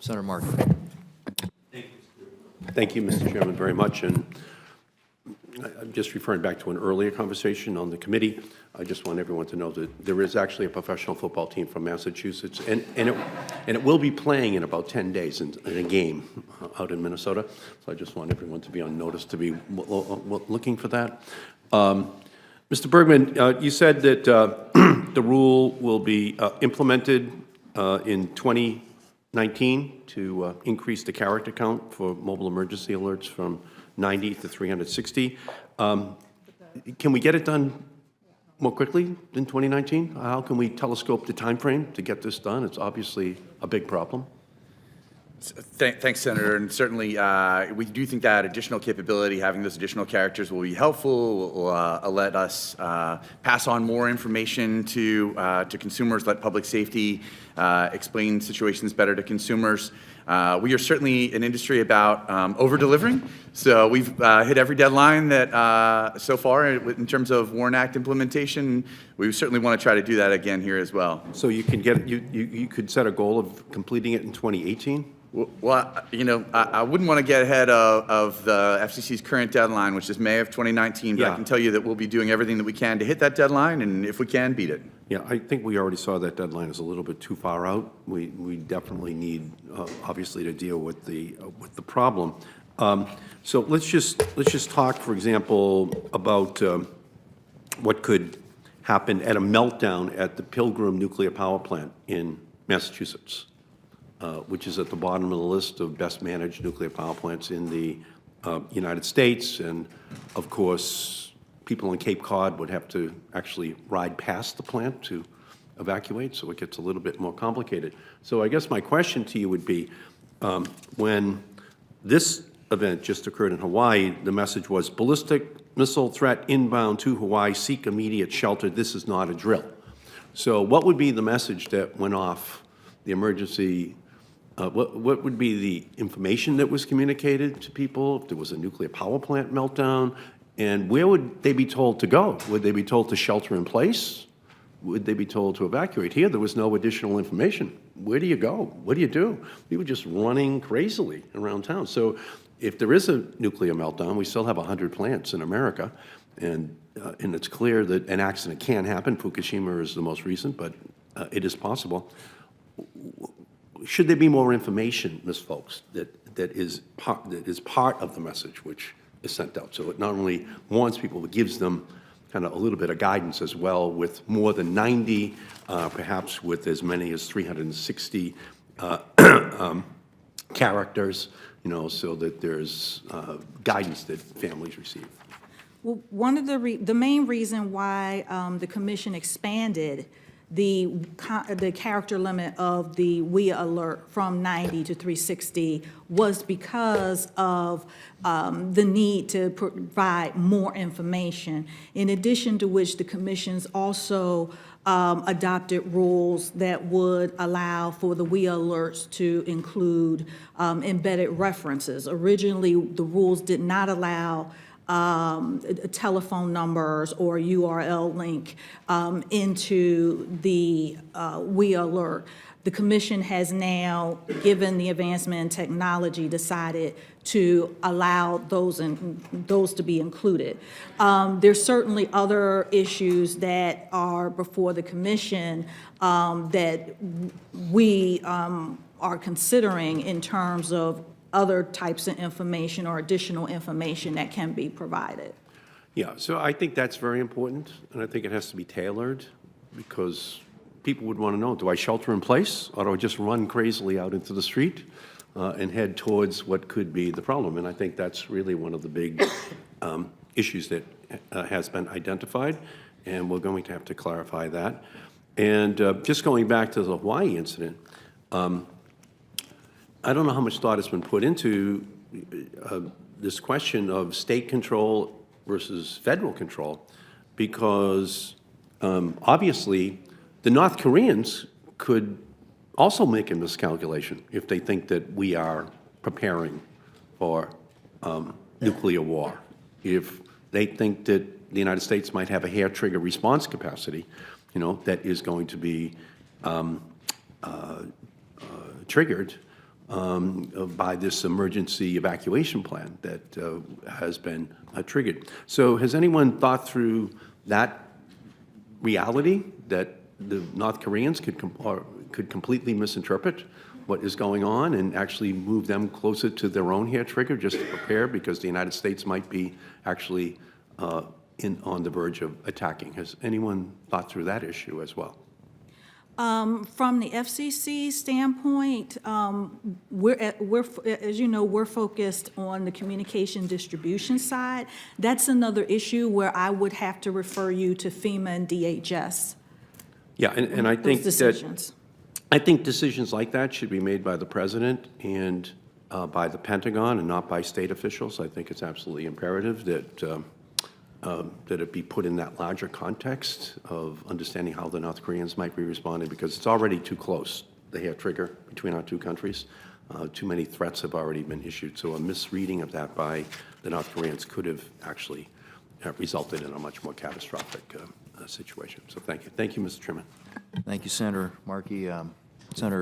Senator Markey. Thank you, Mr. Chairman, very much. And I'm just referring back to an earlier conversation on the committee. I just want everyone to know that there is actually a professional football team from Massachusetts, and it will be playing in about 10 days in a game out in Minnesota. So I just want everyone to be on notice to be looking for that. Mr. Bergman, you said that the rule will be implemented in 2019 to increase the character count for mobile emergency alerts from 90 to 360. Can we get it done more quickly than 2019? How can we telescope the time frame to get this done? It's obviously a big problem. Thanks, Senator. And certainly, we do think that additional capability, having those additional characters, will be helpful. Will let us pass on more information to consumers. Let public safety explain situations better to consumers. We are certainly an industry about over-delivering. So we've hit every deadline that so far in terms of WARN Act implementation. We certainly want to try to do that again here as well. So you can get you could set a goal of completing it in 2018. Well, you know, I wouldn't want to get ahead of the FCC's current deadline, which is May of 2019, but Yeah. I can tell you that we'll be doing everything that we can to hit that deadline, and if we can, beat it. Yeah, I think we already saw that deadline is a little bit too far out. We definitely need, obviously, to deal with the problem. So let's just talk, for example, about what could happen at a meltdown at the Pilgrim nuclear power plant in Massachusetts, which is at the bottom of the list of best managed nuclear power plants in the United States. And of course, people in Cape Cod would have to actually ride past the plant to evacuate, so it gets a little bit more complicated. So I guess my question to you would be, when this event just occurred in Hawaii, the message was ballistic missile threat inbound to Hawaii, seek immediate shelter, this is not a drill. So what would be the message that went off the emergency? What would be the information that was communicated to people if there was a nuclear power plant meltdown? And where would they be told to go? Would they be told to shelter in place? Would they be told to evacuate? Here, there was no additional information. Where do you go? What do you do? We were just running crazily around town. So if there is a nuclear meltdown, we still have 100 plants in America, and it's clear that an accident can happen. Fukushima is the most recent, but it is possible. Should there be more information, Ms. Folks, that is part of the message which is sent out? So it not only warns people, but gives them kind of a little bit of guidance as well, with more than 90, perhaps with as many as 360 characters, you know, so that there's guidance that families receive. Well, one of the main reason why the commission expanded the character limit of the WIA alert from 90 to 360 was because of the need to provide more information, in addition to which the commission's also adopted rules that would allow for the WIA alerts to include embedded references. Originally, the rules did not allow telephone numbers or URL link into the WIA alert. The commission has now, given the advancement in technology, decided to allow those to be included. There's certainly other issues that are before the commission that we are considering in terms of other types of information or additional information that can be provided. Yeah, so I think that's very important, and I think it has to be tailored, because people would want to know, do I shelter in place, or do I just run crazily out into the street and head towards what could be the problem? And I think that's really one of the big issues that has been identified, and we're going to have to clarify that. And just going back to the Hawaii incident, I don't know how much thought has been put into this question of state control versus federal control, because obviously the North Koreans could also make a miscalculation if they think that we are preparing for nuclear war. If they think that the United States might have a hair trigger response capacity, you know, that is going to be triggered by this emergency evacuation plan that has been triggered. So has anyone thought through that reality, that the North Koreans could completely misinterpret what is going on and actually move them closer to their own hair trigger just to prepare, because the United States might be actually on the verge of attacking? Has anyone thought through that issue as well? From the FCC standpoint, as you know, we're focused on the communication distribution side. That's another issue where I would have to refer you to FEMA and DHS. Yeah, and I think Those that, decisions. I think decisions like that should be made by the president and by the Pentagon and not by state officials. I think it's absolutely imperative that that it be put in that larger context of understanding how the North Koreans might be responding, because it's already too close, the hair trigger between our two countries. Too many threats have already been issued, so a misreading of that by the North Koreans could have actually resulted in a much more catastrophic situation. So thank you. Thank you, Mr. Chairman. Thank you, Senator Markey. Senator